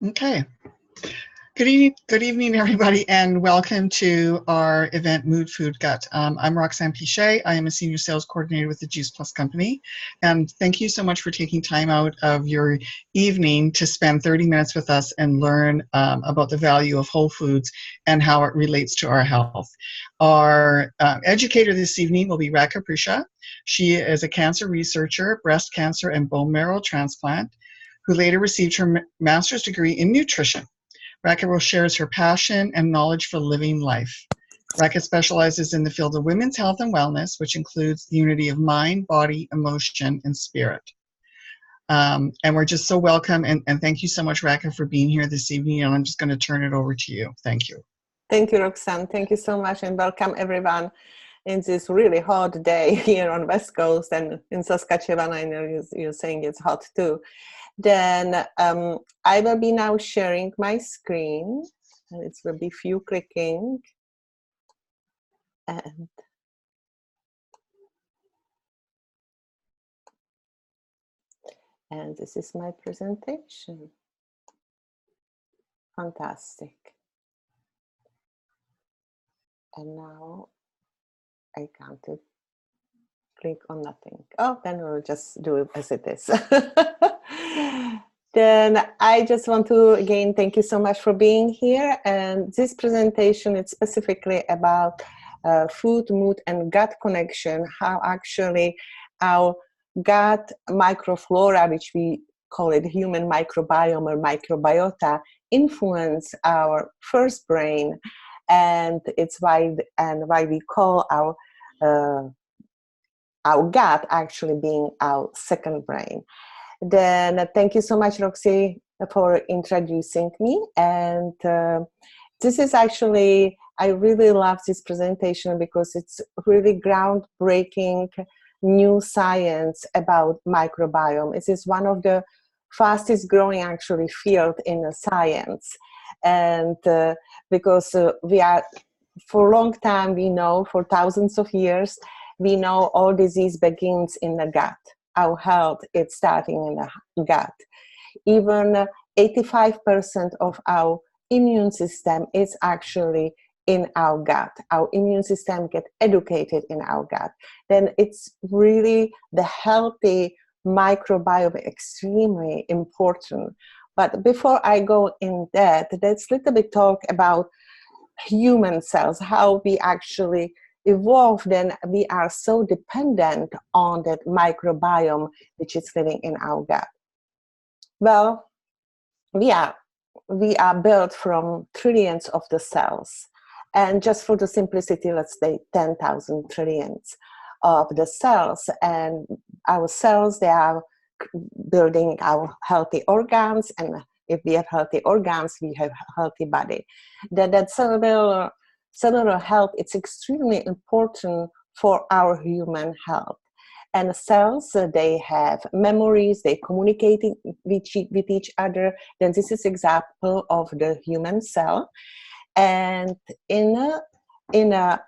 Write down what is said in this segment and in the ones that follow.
Okay. Good evening, everybody, and welcome to our event, Mood, Food, Gut. I'm Roxanne Pichet. I am a Senior Sales Coordinator with the Juice Plus Company. And thank you so much for taking time out of your evening to spend 30 minutes with us and learn about the value of whole foods and how it relates to our health. Our educator this evening will be Radka Prusha. She is a cancer researcher, breast cancer and bone marrow transplant, who later received her master's degree in nutrition. Radka will share her passion and knowledge for living life. Radka specializes in the field of women's health and wellness, which includes the unity of mind, body, emotion, and spirit. And we're just so welcome, and thank you so much, Radka, for being here this evening, and I'm just going to turn it over to you. Thank you. Thank you, Roxanne. Thank you so much, and welcome everyone in this really hot day here on West Coast, and in Saskatchewan, I know you're saying it's hot too. Then I will be now sharing my screen, and it will be few clicking. And this is my presentation. Fantastic. And now I can't click on nothing. Oh, then we'll just do it as it is. Then I just want to again thank you so much for being here. And this presentation is specifically about food, mood, and gut connection, how actually our gut microflora, which we call it human microbiome or microbiota, influence our first brain. And it's why we call our gut actually being our second brain. Then thank you so much, Roxy, for introducing me. And this is actually, I really love this presentation because it's really groundbreaking new science about microbiome. It is one of the fastest growing actually field in science. And because we are, for a long time, we know, for thousands of years, we know all disease begins in the gut. Our health is starting in the gut. Even 85% of our immune system is actually in our gut. Our immune system gets educated in our gut. Then it's really the healthy microbiome extremely important. But before I go in that, let's a little bit talk about human cells, how we actually evolved, and we are so dependent on that microbiome which is living in our gut. Well, we are built from trillions of the cells, and just for the simplicity, let's say 10,000 trillions of the cells. And our cells, they are building our healthy organs, and if we have healthy organs, we have a healthy body. That cellular health, it's extremely important for our human health. And cells, they have memories, they communicate with each other. Then this is example of the human cell. And in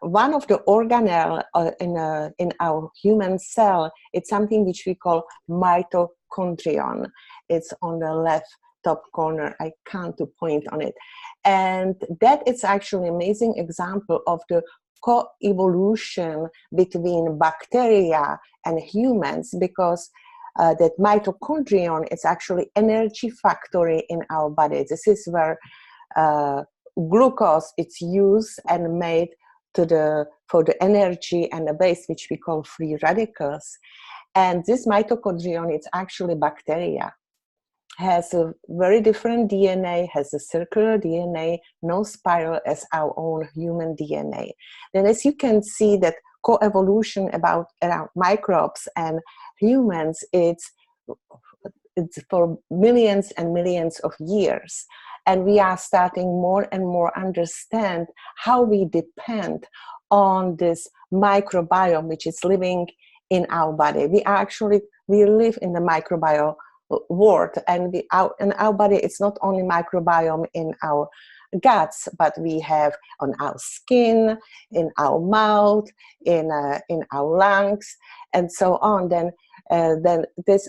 one of the organelle in our human cell, it's something which we call mitochondrion. It's on the left top corner. I can't point on it. And that is actually an amazing example of the co-evolution between bacteria and humans, because that mitochondrion is actually energy factory in our body. This is where glucose is used and made for the energy and the base, which we call free radicals. And this mitochondrion, it's actually bacteria. Has a very different DNA, has a circular DNA, no spiral as our own human DNA. Then as you can see, that co-evolution around microbes and humans, it's for millions and millions of years. And we are starting more and more understand how we depend on this microbiome, which is living in our body. We live in the microbiome world, and in our body, it's not only microbiome in our guts, but we have on our skin, in our mouth, in our lungs, and so on. Then this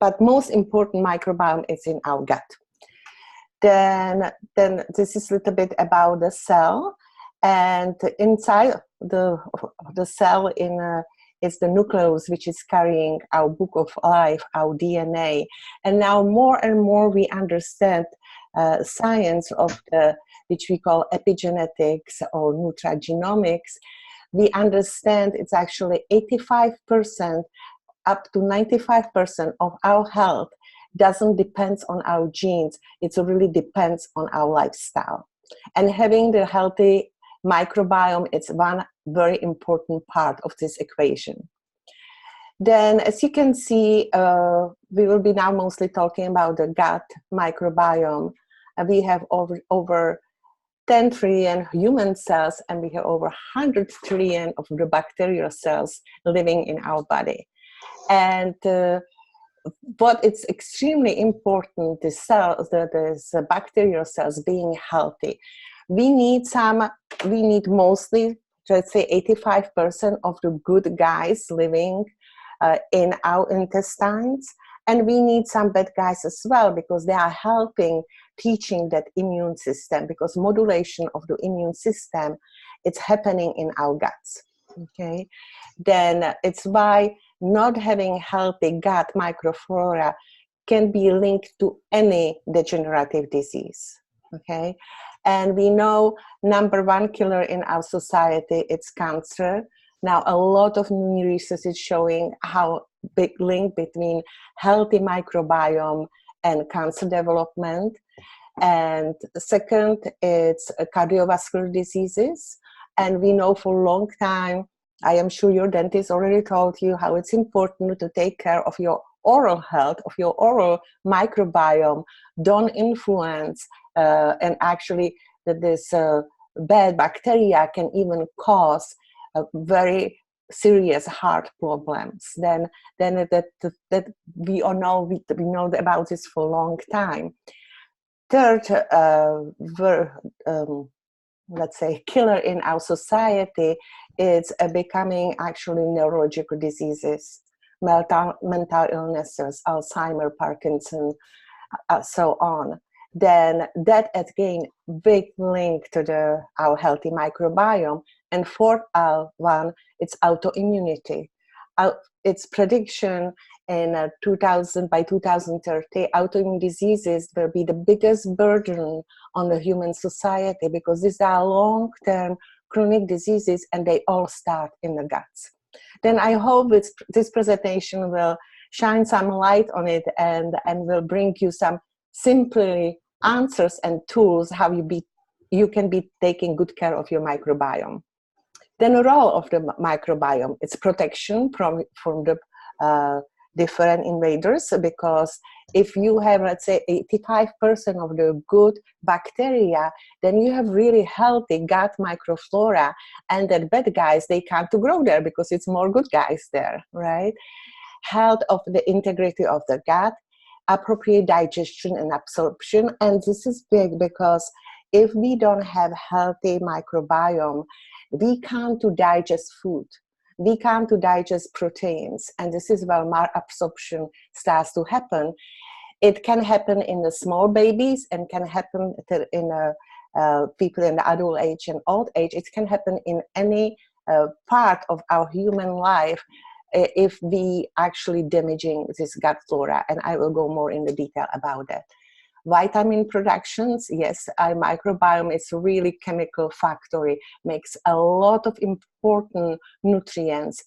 but most important microbiome is in our gut. Then this is a little bit about the cell, and inside the cell is the nucleus, which is carrying our book of life, our DNA. And now more and more we understand science of which we call epigenetics or nutrigenomics. We understand it's actually 85% up to 95% of our health doesn't depend on our genes. It really depends on our lifestyle. And having the healthy microbiome, it's one very important part of this equation. Then, as you can see, we will be now mostly talking about the gut microbiome. We have over 10 trillion human cells, and we have over 100 trillion of the bacterial cells living in our body. And but it's extremely important, the cells, the bacterial cells being healthy. We need mostly, let's say 85% of the good guys living in our intestines. And we need some bad guys as well, because they are helping teaching that immune system, because modulation of the immune system, it's happening in our guts. Okay, then it's why not having healthy gut microflora can be linked to any degenerative disease. Okay, and we know number one killer in our society, it's cancer. Now a lot of new research is showing how big link between healthy microbiome and cancer development. And second, it's cardiovascular diseases. And we know for a long time, I am sure your dentist already told you how it's important to take care of your oral health, of your oral microbiome. Don't influence, and actually this bad bacteria can even cause very serious heart problems. Then that we all know, we know about this for a long time. Third, let's say, killer in our society is becoming actually neurological diseases, mental illnesses, Alzheimer, Parkinson, so on. Then that again, big link to our healthy microbiome. And fourth one, it's autoimmunity. Its prediction in 2000, by 2030, autoimmune diseases will be the biggest burden on the human society, because these are long-term chronic diseases and they all start in the guts. Then I hope this presentation will shine some light on it and will bring you some simply answers and tools how you can be taking good care of your microbiome. Then the role of the microbiome, it's protection from the different invaders, because if you have, let's say, 85% of the good bacteria, then you have really healthy gut microflora, and the bad guys, they can't grow there because it's more good guys there, right? Health of the integrity of the gut, appropriate digestion and absorption. And this is big, because if we don't have healthy microbiome, we can't digest food. We can't digest proteins. And this is where malabsorption starts to happen. It can happen in the small babies and can happen in people in the adult age and old age. It can happen in any part of our human life if we actually damaging this gut flora. And I will go more into detail about that. Vitamin productions, yes, our microbiome is really chemical factory, makes a lot of important nutrients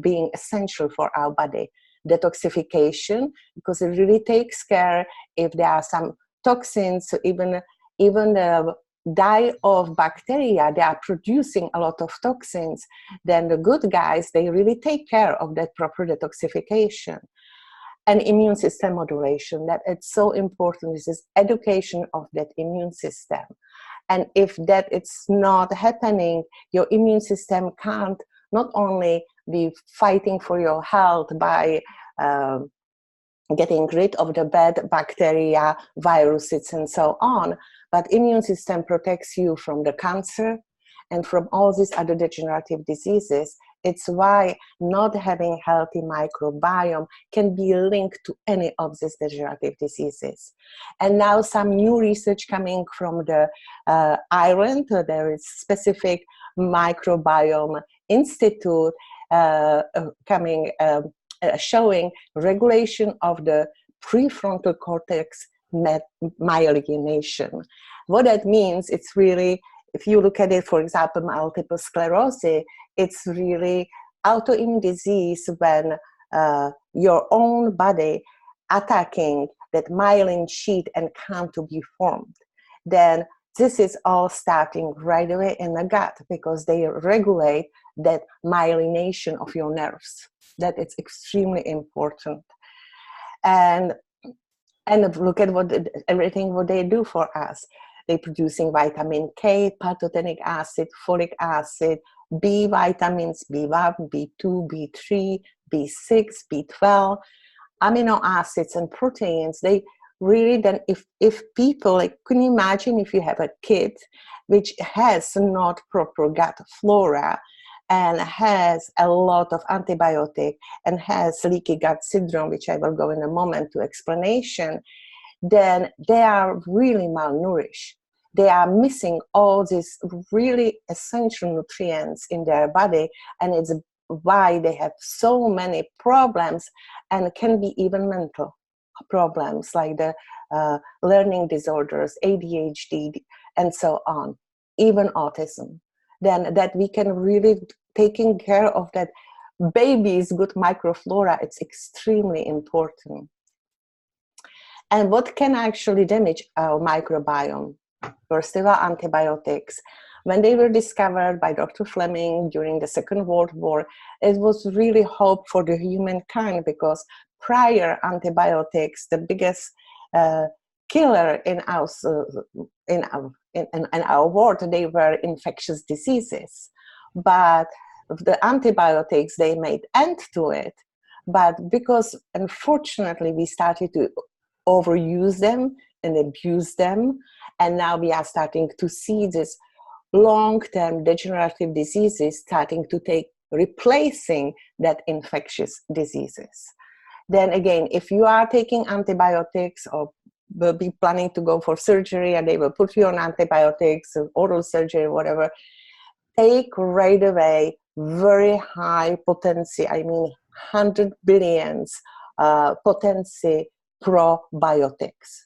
being essential for our body. Detoxification, because it really takes care if there are some toxins, even the die of bacteria, they are producing a lot of toxins, then the good guys, they really take care of that proper detoxification. And immune system modulation, that it's so important. This is education of that immune system. And if that it's not happening, your immune system can't not only be fighting for your health by getting rid of the bad bacteria, viruses, and so on, but immune system protects you from the cancer and from all these other degenerative diseases. It's why not having healthy microbiome can be linked to any of these degenerative diseases. And now some new research coming from the Ireland. There is specific microbiome institute showing regulation of the prefrontal cortex myelination. What that means, it's really, if you look at it, for example, multiple sclerosis, it's really autoimmune disease when your own body attacking that myelin sheet and can't to be formed. Then this is all starting right away in the gut, because they regulate that myelination of your nerves. That is extremely important. And look at everything what they do for us. They're producing vitamin K, pantothenic acid, folic acid, B vitamins, B1, B2, B3, B6, B12, amino acids and proteins. They really, then if people, like, can you imagine if you have a kid which has not proper gut flora and has a lot of antibiotic and has leaky gut syndrome, which I will go in a moment to explanation, then they are really malnourished. They are missing all these really essential nutrients in their body, and it's why they have so many problems, and can be even mental problems like the learning disorders, ADHD, and so on, even autism. Then that we can really taking care of that baby's good microflora, it's extremely important. And what can actually damage our microbiome? First of all, antibiotics. When they were discovered by Dr. Fleming during the Second World War, it was really hope for the humankind, because prior antibiotics, the biggest killer in our world, they were infectious diseases. But the antibiotics, they made end to it. But because, unfortunately, we started to overuse them and abuse them, and now we are starting to see this long-term degenerative diseases starting to replacing that infectious diseases. Then again, if you are taking antibiotics or will be planning to go for surgery and they will put you on antibiotics, oral surgery, whatever, take right away very high potency, I mean 100 billions potency probiotics.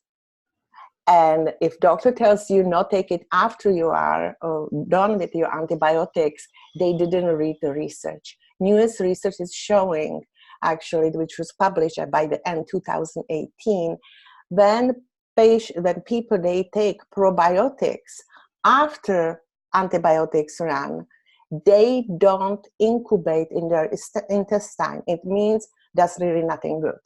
And if doctor tells you not take it after you are done with your antibiotics, they didn't read the research. Newest research is showing, actually, which was published by the end 2018, when people, they take probiotics after antibiotics run, they don't incubate in their intestine. It means that's really nothing good.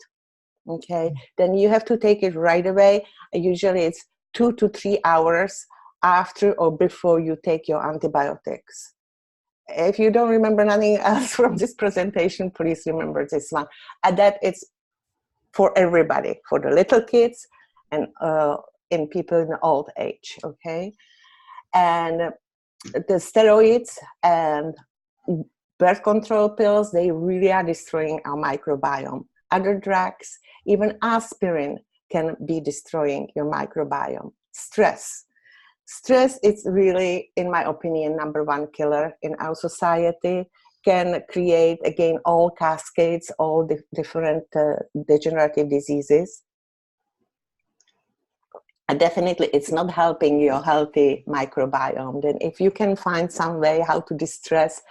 Okay, then you have to take it right away. Usually it's 2 to 3 hours after or before you take your antibiotics. If you don't remember nothing else from this presentation, please remember this one. And that it's for everybody, for the little kids and in people in old age, okay? And the steroids and birth control pills, they really are destroying our microbiome. Other drugs, even aspirin, can be destroying your microbiome. Stress is really, in my opinion, #1 killer in our society. Can create, again, all cascades, all the different degenerative diseases. And definitely it's not helping your healthy microbiome. Then if you can find some way how to distress,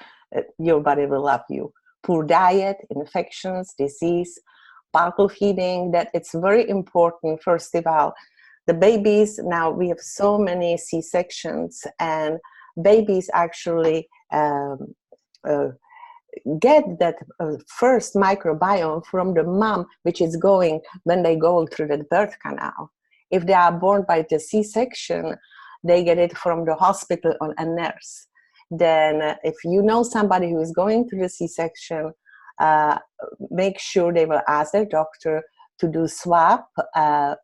your body will love you. Poor diet, infections, disease, bottle feeding, that it's very important. First of all, the babies, now we have so many C-sections, and babies actually get that first microbiome from the mom, which is going when they go through the birth canal. If they are born by the C-section, they get it from the hospital or a nurse. Then if you know somebody who is going through the C-section, make sure they will ask their doctor to do swab of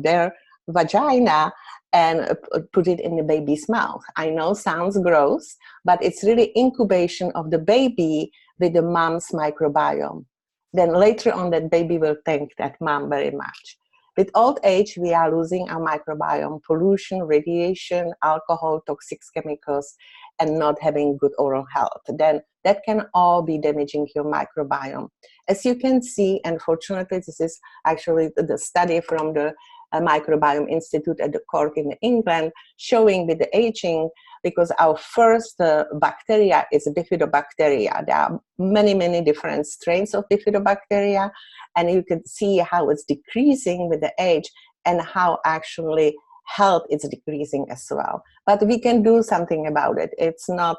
their vagina and put it in the baby's mouth. I know sounds gross, but it's really incubation of the baby with the mom's microbiome. Then later on, that baby will thank that mom very much. With old age, we are losing our microbiome, pollution, radiation, alcohol, toxic chemicals, and not having good oral health. Then that can all be damaging your microbiome. As you can see, unfortunately, this is actually the study from the Microbiome Institute at the Cork in England, showing with the aging, because our first bacteria is bifidobacteria. There are many, many different strains of bifidobacteria, and you can see how it's decreasing with the age and how actually health is decreasing as well. But we can do something about it. It's not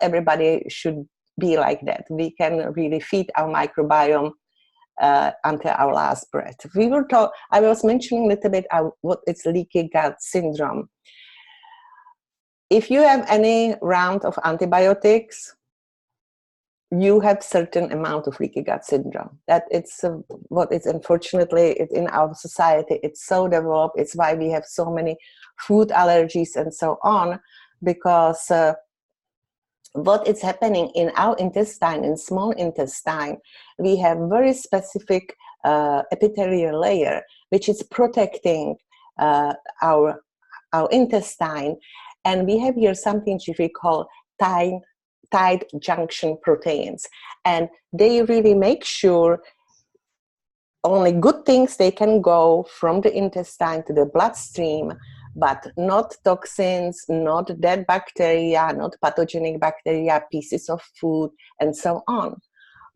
everybody should be like that. We can really feed our microbiome until our last breath. I was mentioning a little bit what is leaky gut syndrome. If you have any round of antibiotics, you have certain amount of leaky gut syndrome. That it's what is unfortunately in our society. It's so developed. It's why we have so many food allergies and so on, because what is happening in our intestine, in small intestine, we have very specific epithelial layer which is protecting our intestine, and we have here something which we call tight junction proteins, and they really make sure only good things they can go from the intestine to the bloodstream, but not toxins, not dead bacteria, not pathogenic bacteria, pieces of food, and so on.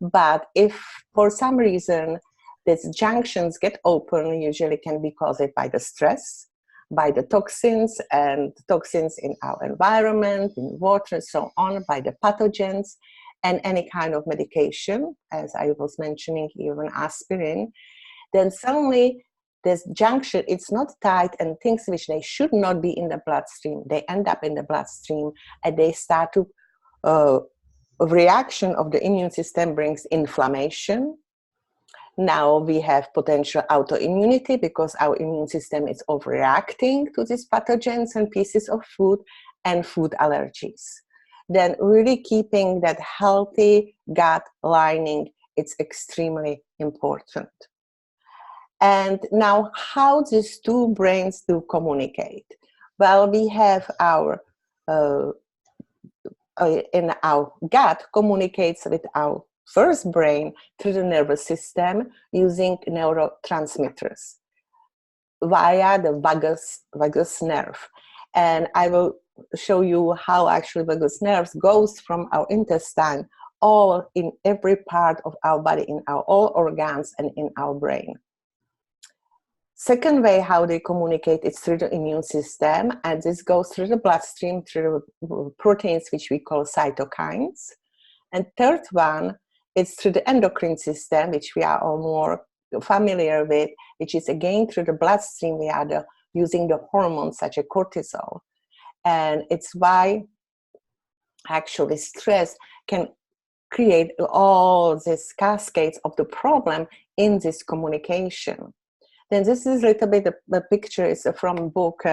But if for some reason these junctions get open, usually can be caused by the stress, by the toxins and toxins in our environment, in water, and so on, by the pathogens, and any kind of medication, as I was mentioning, even aspirin, then suddenly this junction, it's not tight, and things which they should not be in the bloodstream, they end up in the bloodstream, and they start to, reaction of the immune system brings inflammation. Now we have potential autoimmunity because our immune system is overreacting to these pathogens and pieces of food, and food allergies. Then really keeping that healthy gut lining, it's extremely important. And now how these two brains do communicate? Well, we have our, in our gut communicates with our first brain through the nervous system using neurotransmitters via the vagus nerve. And I will show you how actually vagus nerves goes from our intestine all in every part of our body, in our all organs and in our brain. Second way how they communicate is through the immune system, and this goes through the bloodstream through proteins which we call cytokines. And third one is through the endocrine system, which we are all more familiar with, which is again through the bloodstream. We are using the hormones such as cortisol. And it's why actually stress can create all these cascades of the problem in this communication. Then this is a little bit, the picture is from book,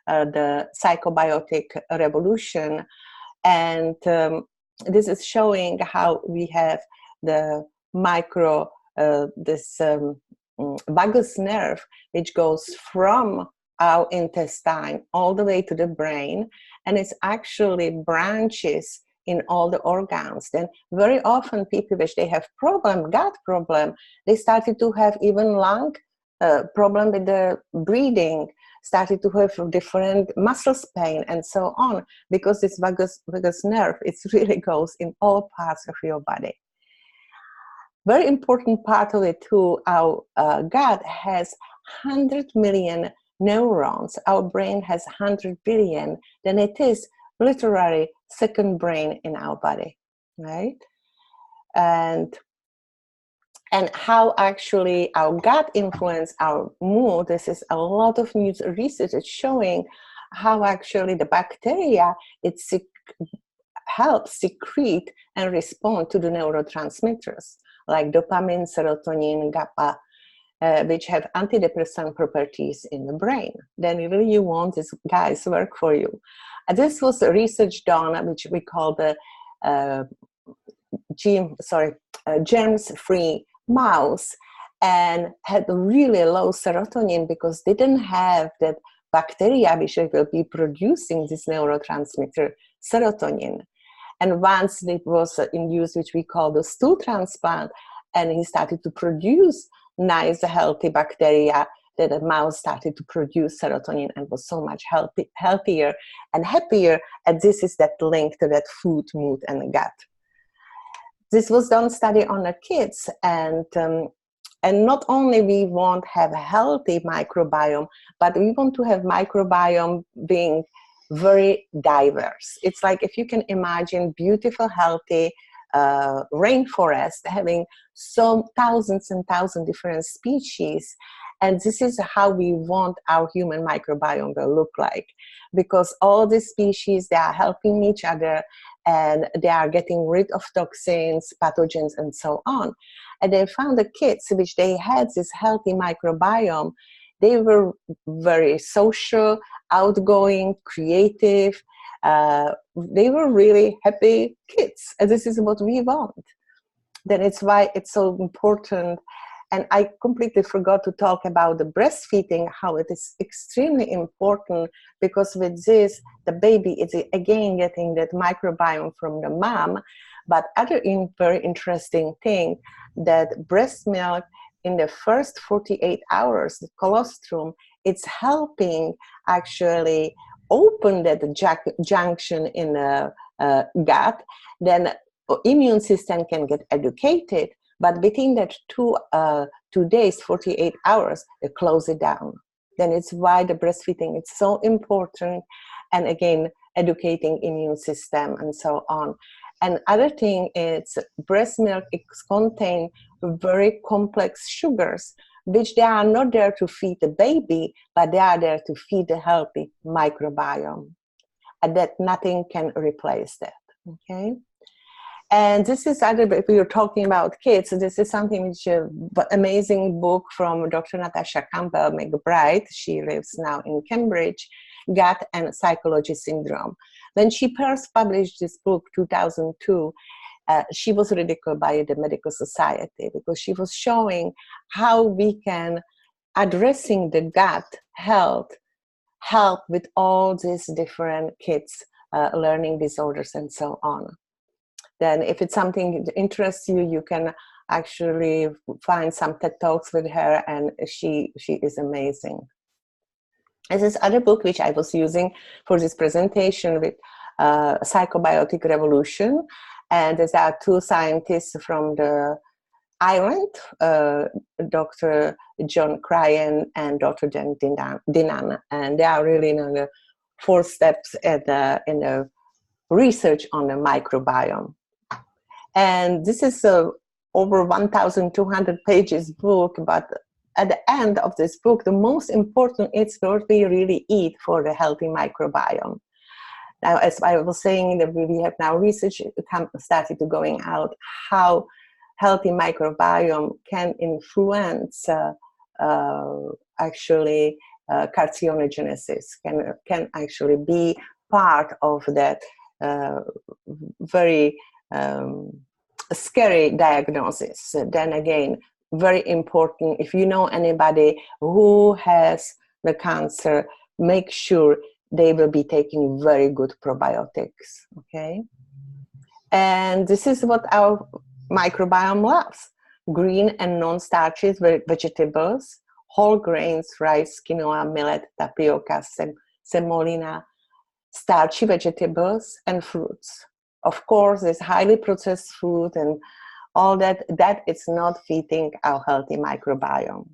The Psychobiotic Revolution. And this is showing how we have the vagus nerve, which goes from our intestine all the way to the brain, and it's actually branches in all the organs. Then very often people which they have gut problem, they started to have even lung problem with the breathing, started to have different muscles pain and so on, because this vagus nerve, it really goes in all parts of your body. Very important part of it too, our gut has 100 million neurons. Our brain has 100 billion. Then it is literally second brain in our body, right? And how actually our gut influence our mood. This is a lot of new research showing how actually the bacteria, it helps secrete and respond to the neurotransmitters like dopamine, serotonin, GABA, which have antidepressant properties in the brain. Then really you want these guys work for you. This was a research done, which we call the germs-free mouse, and had really low serotonin because they didn't have that bacteria which will be producing this neurotransmitter serotonin. And once it was induced, which we call the stool transplant, and he started to produce nice, healthy bacteria, that the mouse started to produce serotonin and was so much healthier and happier. And this is that link to that food, mood, and gut. This was done study on the kids, and not only we want to have a healthy microbiome, but we want to have microbiome being very diverse. It's like if you can imagine beautiful, healthy rainforest having some thousands and thousands different species. And this is how we want our human microbiome to look like, because all these species, they are helping each other and they are getting rid of toxins, pathogens, and so on. And they found the kids which they had this healthy microbiome, they were very social, outgoing, creative. They were really happy kids. And this is what we want. Then it's why it's so important. And I completely forgot to talk about the breastfeeding, how it is extremely important, because with this, the baby is again getting that microbiome from the mom. But other very interesting thing, that breast milk in the first 48 hours, the colostrum, it's helping actually open that junction in the gut. Then immune system can get educated. But within that 2 days, 48 hours, they close it down. Then it's why the breastfeeding is so important. And again, educating immune system and so on. And other thing is breast milk contains very complex sugars, which they are not there to feed the baby, but they are there to feed the healthy microbiome. And that nothing can replace that, okay? And this is if you're talking about kids, this is something which amazing book from Dr. Natasha Campbell McBride. She lives now in Cambridge, Gut and Psychology Syndrome. When she first published this book, 2002, she was ridiculed by the medical society because she was showing how we can, addressing the gut health, help with all these different kids' learning disorders and so on. Then if it's something that interests you, you can actually find some TED Talks with her, and she is amazing. There's this other book which I was using for this presentation with Psychobiotic Revolution, and there are two scientists from the Ireland, Dr. John Cryan and Dr. Jen Dinan, and they are really in the 4 steps in the research on the microbiome. And this is over 1,200 pages book, but at the end of this book, the most important is what we really eat for the healthy microbiome. Now, as I was saying, that we have now research started to going out how healthy microbiome can influence actually carcinogenesis, can actually be part of that very scary diagnosis. Then again, very important, if you know anybody who has the cancer, make sure they will be taking very good probiotics, okay? And this is what our microbiome loves: green and non-starchy vegetables, whole grains, rice, quinoa, millet, tapioca, semolina, starchy vegetables, and fruits. Of course, there's highly processed food and all that is not feeding our healthy microbiome.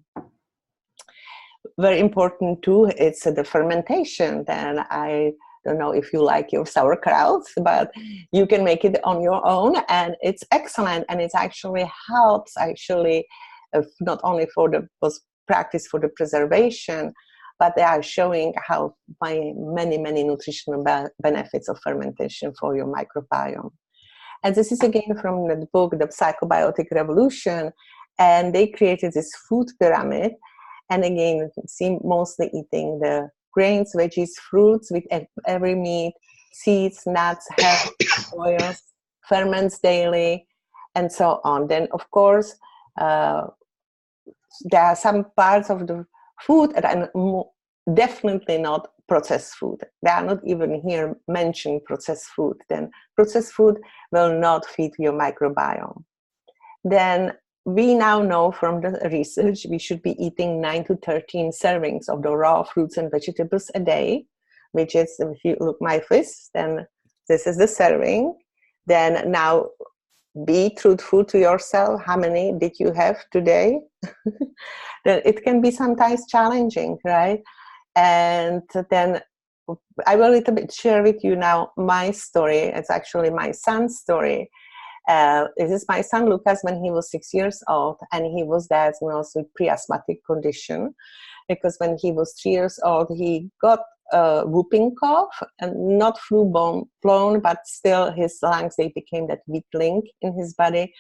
Very important too, it's the fermentation. Then I don't know if you like your sauerkraut, but you can make it on your own, and it's excellent, and it actually helps not only for the practice for the preservation, but they are showing how many nutritional benefits of fermentation for your microbiome. And this is again from the book, The Psychobiotic Revolution. And they created this food pyramid. And again, you can see mostly eating the grains, veggies, fruits with every meat, seeds, nuts, herbs, oils, ferments daily, and so on. Then, of course, there are some parts of the food that are definitely not processed food. They are not even here mentioned processed food. Then processed food will not feed your microbiome. Then we now know from the research we should be eating 9 to 13 servings of the raw fruits and vegetables a day, which is, if you look my fist, then this is the serving. Then now be truthful to yourself. How many did you have today? Then it can be sometimes challenging, right? And then I will a little bit share with you now my story. It's actually my son's story. This is my son Lucas when he was 6 years old, and he was diagnosed with pre-asthmatic condition because when he was 3 years old, he got a whooping cough, and not full-blown, but still his lungs, they became that weak link in his body.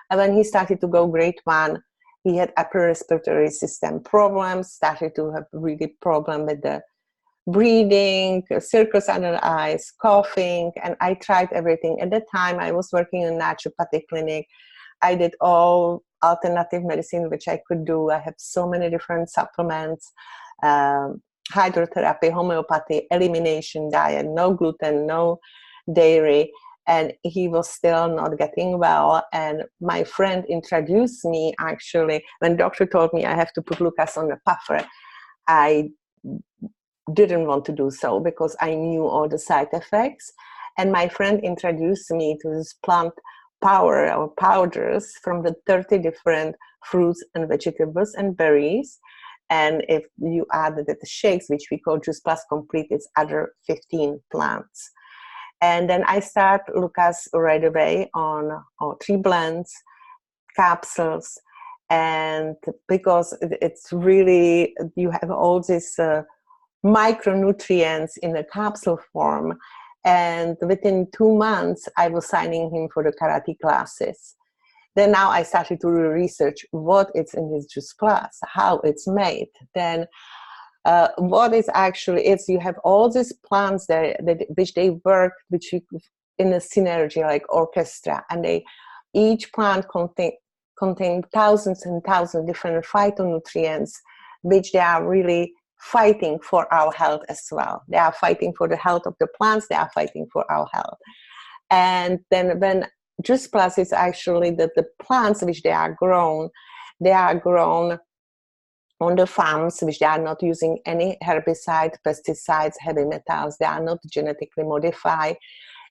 And when he started to go grade 1, he had upper respiratory system problems, started to have really problem with the breathing, circles under the eyes, coughing, and I tried everything. At the time, I was working in a naturopathic clinic. I did all alternative medicine, which I could do. I have so many different supplements, hydrotherapy, homeopathy, elimination diet, no gluten, no dairy, and he was still not getting well. And my friend introduced me, actually, when doctor told me I have to put Lucas on the puffer, I didn't want to do so because I knew all the side effects. And my friend introduced me to this plant power or powders from the 30 different fruits and vegetables and berries. And if you add the shakes, which we call Juice Plus Complete, it's other 15 plants. And then I start Lucas right away on 3 blends, capsules, and because it's really, you have all these micronutrients in a capsule form. And within 2 months, I was signing him for the karate classes. Then now I started to research what is in this Juice Plus, how it's made. Then what is actually, it's, you have all these plants there which they work, which you, in a synergy like orchestra, and they, each plant contain thousands and thousands of different phytonutrients, which they are really fighting for our health as well. They are fighting for the health of the plants, they are fighting for our health. And then when Juice Plus is actually the plants which they are grown on the farms, which they are not using any herbicide, pesticides, heavy metals, they are not genetically modified.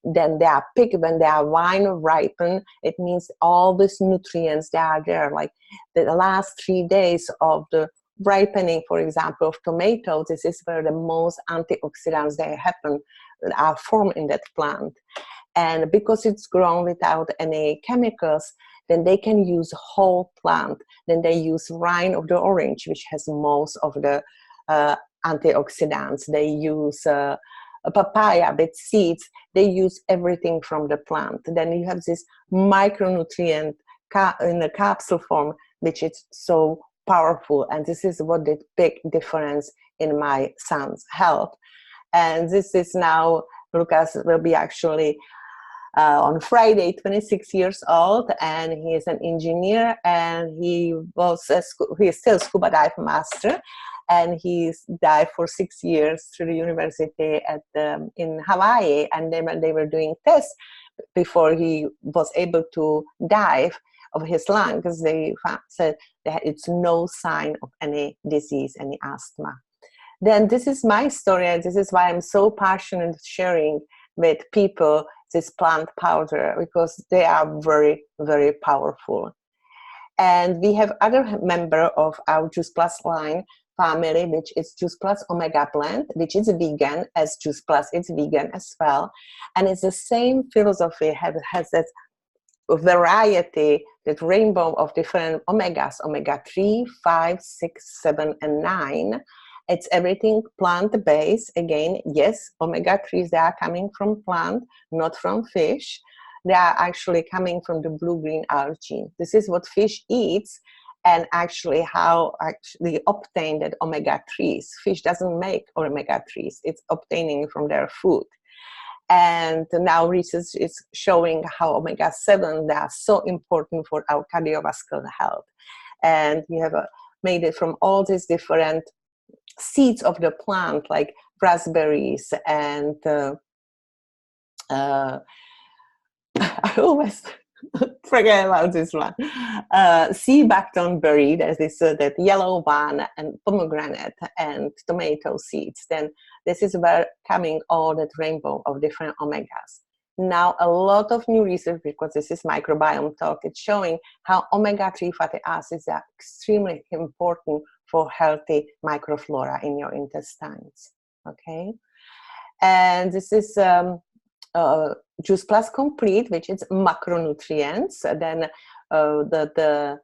Then they are picked when they are wine ripen. It means all these nutrients, they are there. Like the last 3 days of the ripening, for example, of tomatoes, this is where the most antioxidants they happen, are formed in that plant. And because it's grown without any chemicals, then they can use whole plant. Then they use rind of the orange, which has most of the antioxidants. They use a papaya with seeds. They use everything from the plant. Then you have this micronutrient in a capsule form, which is so powerful. And this is what did big difference in my son's health. And this is now, Lucas will be actually on Friday 26 years old, and he is an engineer, and he is still scuba dive master, and he's dived for 6 years through the university in Hawaii. And then when they were doing tests before he was able to dive of his lung, because they said that it's no sign of any disease, any asthma. Then this is my story, and this is why I'm so passionate sharing with people this plant powder, because they are very, very powerful. And we have other member of our Juice Plus line family, which is Juice Plus Omega Blend, which is vegan, as Juice Plus is vegan as well. And it's the same philosophy, has that variety, that rainbow of different omegas, omega-3, 5, 6, 7, and 9. It's everything plant-based. Again, yes, omega-3s, they are coming from plant, not from fish. they are actually coming from the blue-green algae. This is what fish eats, and actually how actually obtain that omega-3s. Fish doesn't make omega-3s, it's obtaining from their food. And now research is showing how omega-7, they are so important for our cardiovascular health. And we have made it from all these different seeds of the plant, like raspberries and I always forget about this one. Sea buckthorn berry, there's this that yellow one, and pomegranate and tomato seeds. Then this is where coming all that rainbow of different omegas. Now a lot of new research, because this is microbiome talk, it's showing how omega-3 fatty acids are extremely important for healthy microflora in your intestines. Okay, and this is Juice Plus Complete, which is macronutrients. Then the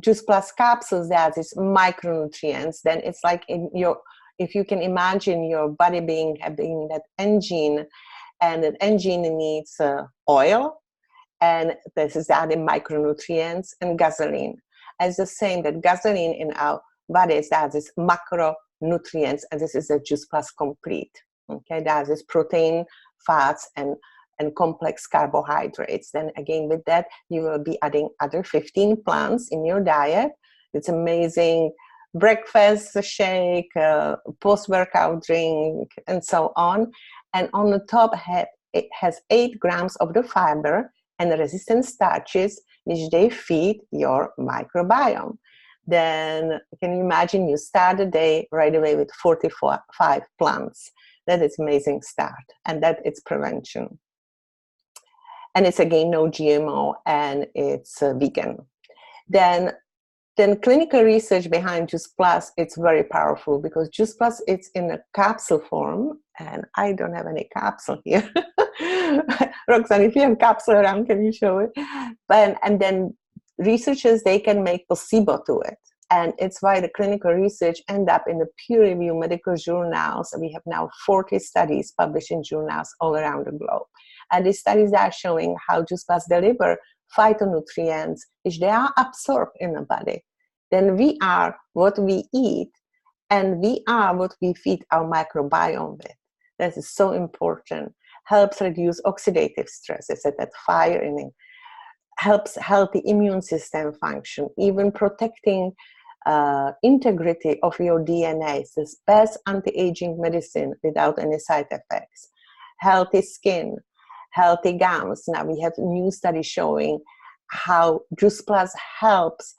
Juice Plus capsules, that is micronutrients. Then it's like in your, if you can imagine your body being having that engine, and that engine needs oil, and this is added micronutrients, and gasoline. As the same, that gasoline in our bodies, that is macronutrients, and this is the Juice Plus Complete. Okay, that is protein, fats, and complex carbohydrates. Then again, with that, you will be adding other 15 plants in your diet. It's amazing breakfast shake, post-workout drink, and so on. And on the top, it has 8 grams of the fiber and resistant starches, which they feed your microbiome. Then can you imagine you start the day right away with 45 plants? That is amazing start, and that it's prevention. And it's again no GMO, and it's vegan. Then clinical research behind Juice Plus, it's very powerful, because Juice Plus, it's in a capsule form, and I don't have any capsule here. Roxanne, if you have capsule around, can you show it? And then researchers, they can make placebo to it. And it's why the clinical research end up in the peer-reviewed medical journals. We have now 40 studies published in journals all around the globe. And these studies are showing how Juice Plus deliver phytonutrients, which they are absorbed in the body. Then we are what we eat, and we are what we feed our microbiome with. That is so important. Helps reduce oxidative stress. It's that firing. Helps healthy immune system function, even protecting integrity of your DNA. It's the best anti-aging medicine without any side effects. Healthy skin, healthy gums. Now we have new studies showing how Juice Plus helps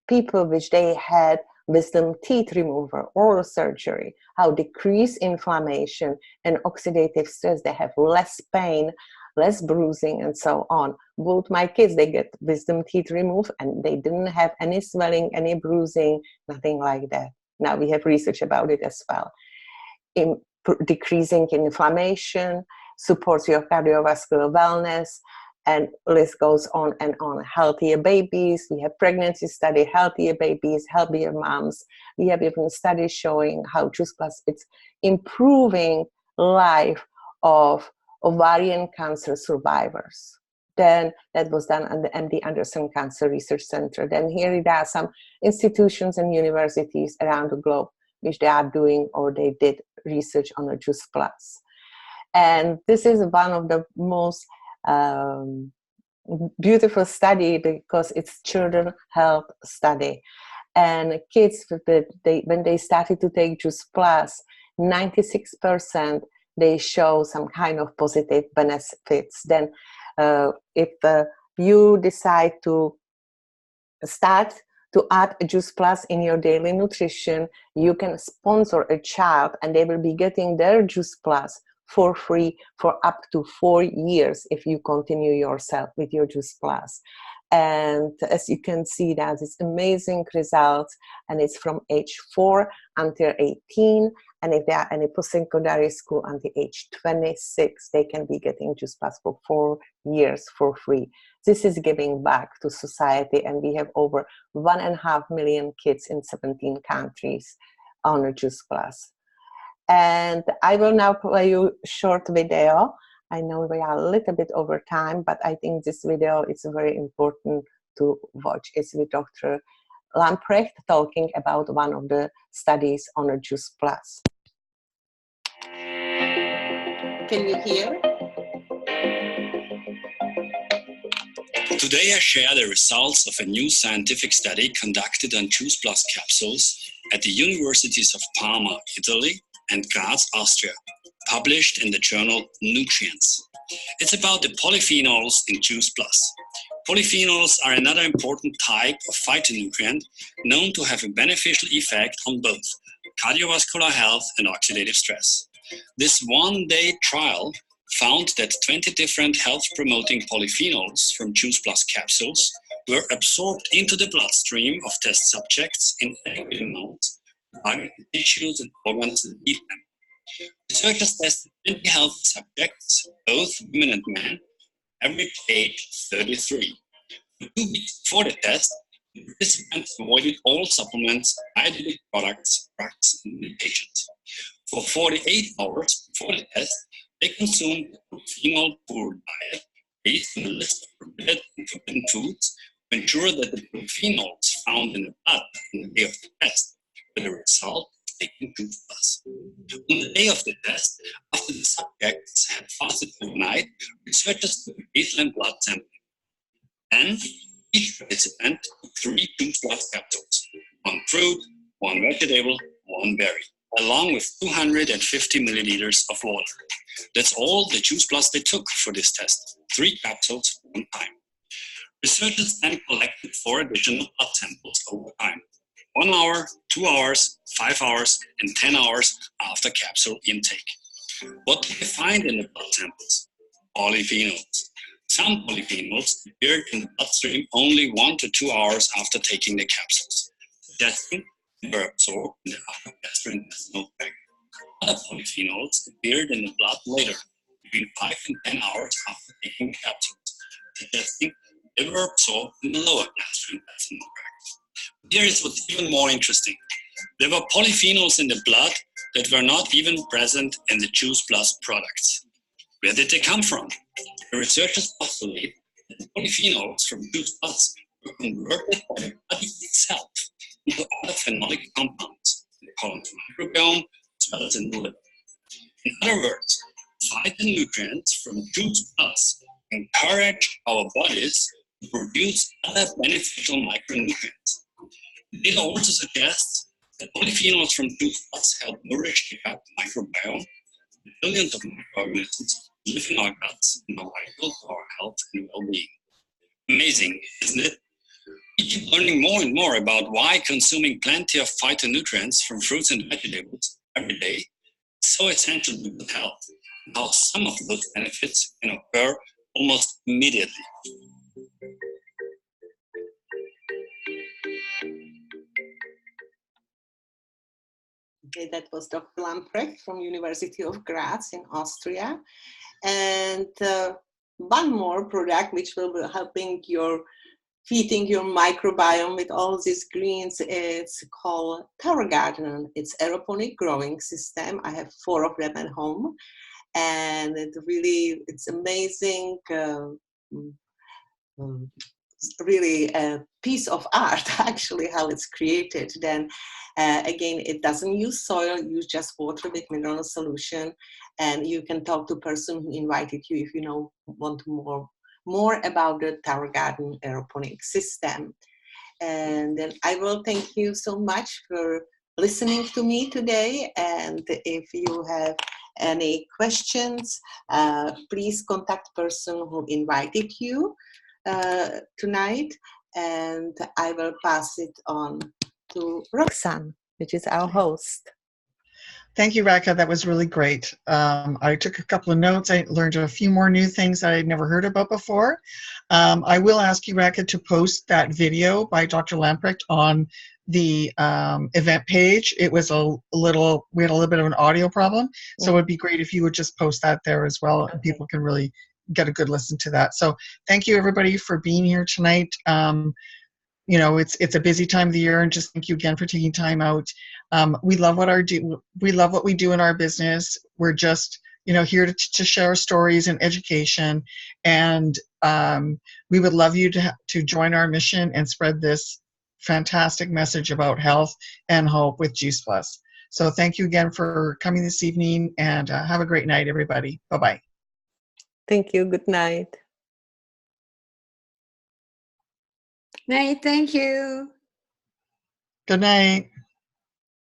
people which they had wisdom teeth removal, oral surgery, how decrease inflammation and oxidative stress. They have less pain, less bruising, and so on. Both my kids, they get wisdom teeth removed, and they didn't have any swelling, any bruising, nothing like that. Now we have research about it as well. Decreasing inflammation, supports your cardiovascular wellness, and list goes on and on. Healthier babies, we have pregnancy study, healthier babies, healthier moms. We have even studies showing how Juice Plus, it's improving life of ovarian cancer survivors. Then that was done at the MD Anderson Cancer Research Center. Then here there are some institutions and universities around the globe which they are doing, or they did research on the Juice Plus. And this is one of the most beautiful study, because it's children health study. And kids, when they started to take Juice Plus, 96% they show some kind of positive benefits. Then if you decide to start to add a Juice Plus in your daily nutrition, you can sponsor a child, and they will be getting their Juice Plus for free for up to 4 years if you continue yourself with your Juice Plus. And as you can see, that it's amazing results, and it's from age 4 until 18. And if they are any post-secondary school until age 26, they can be getting Juice Plus for 4 years for free. This is giving back to society, and we have over 1.5 million kids in 17 countries on a Juice Plus. And I will now play you a short video I know we are a little bit over time, but I think this video is very important to watch. It's with Dr. Lamprecht talking about one of the studies on a Juice Plus. Can you hear? Today I share the results of a new scientific study conducted on Juice Plus capsules at the universities of Parma, Italy and Graz, Austria, published in the journal Nutrients. It's about the polyphenols in Juice Plus. Polyphenols are another important type of phytonutrient known to have a beneficial effect on both cardiovascular health and oxidative stress. This one-day trial found that 20 different health-promoting polyphenols from Juice Plus capsules were absorbed into the bloodstream of test subjects in adequate amounts, targeting tissues and organs that need them. Researchers tested 20 healthy subjects, both women and men, average age 33. For 2 weeks before the test, the participants avoided all supplements, dietetic products, drugs, and medications. For 48 hours before the test, they consumed a polyphenol-poor diet based on a list of prohibited and forbidden foods to ensure that the polyphenols found in the blood on the day of the test were the result of taking Juice Plus. On the day of the test, after the subjects had fasted overnight, researchers took a baseline blood sample. Then, each participant took 3 Juice Plus capsules, 1 fruit, 1 vegetable, 1 berry, along with 250 milliliters of water. That's all the Juice Plus they took for this test, 3 capsules 1 time. Researchers then collected 4 additional blood samples over time, 1 hour, 2 hours, 5 hours, and 10 hours after capsule intake. What did they find in the blood samples? Polyphenols. Some polyphenols appeared in the bloodstream only 1 to 2 hours after taking the capsules, suggesting they were absorbed in the upper gastrointestinal tract. Other polyphenols appeared in the blood later, between 5 and 10 hours after taking the capsules, suggesting they were absorbed in the lower gastrointestinal tract. Here is what's even more interesting. There were polyphenols in the blood that were not even present in the Juice Plus products. Where did they come from? The researchers postulate that the polyphenols from Juice Plus were converted by the body itself into other phenolic compounds in the colon's microbiome as well as in the liver. In other words, phytonutrients from Juice Plus encourage our bodies to produce other beneficial micronutrients. The data also suggests that polyphenols from Juice Plus help nourish the gut microbiome. The billions of microorganisms live in our guts and are vital to our health and well-being. Amazing, isn't it? We keep learning more and more about why consuming plenty of phytonutrients from fruits and vegetables every day is so essential to good health, and how some of those benefits can occur almost immediately. Okay, that was Dr. Lamprecht from University of Graz in Austria. And one more product which will be helping feeding your microbiome with all these greens, it's called Tower Garden. It's aeroponic growing system. I have 4 of them at home, and it's amazing. Really a piece of art, actually, how it's created. Then again, it doesn't use soil, use just water with mineral solution, and you can talk to the person who invited you if you want more about the Tower Garden aeroponic system. And then I will thank you so much for listening to me today, and if you have any questions, please contact the person who invited you tonight, and I will pass it on to Roxanne, which is our host. Thank you, Radka. That was really great. I took a couple of notes. I learned a few more new things that I'd never heard about before. I will ask you, Radka, to post that video by Dr. Lamprecht on the event page. It was we had a little bit of an audio problem, so it'd be great if you would just post that there as well, and people can really get a good listen to that. So thank you, everybody, for being here tonight. It's a busy time of the year, and just thank you again for taking time out. We love what we do in our business. We're just, here to share stories and education. And we would love you to join our mission and spread this fantastic message about health and hope with Juice Plus. So thank you again for coming this evening, and have a great night, everybody. Bye-bye. Thank you. Good night. Night. Thank you. Good night.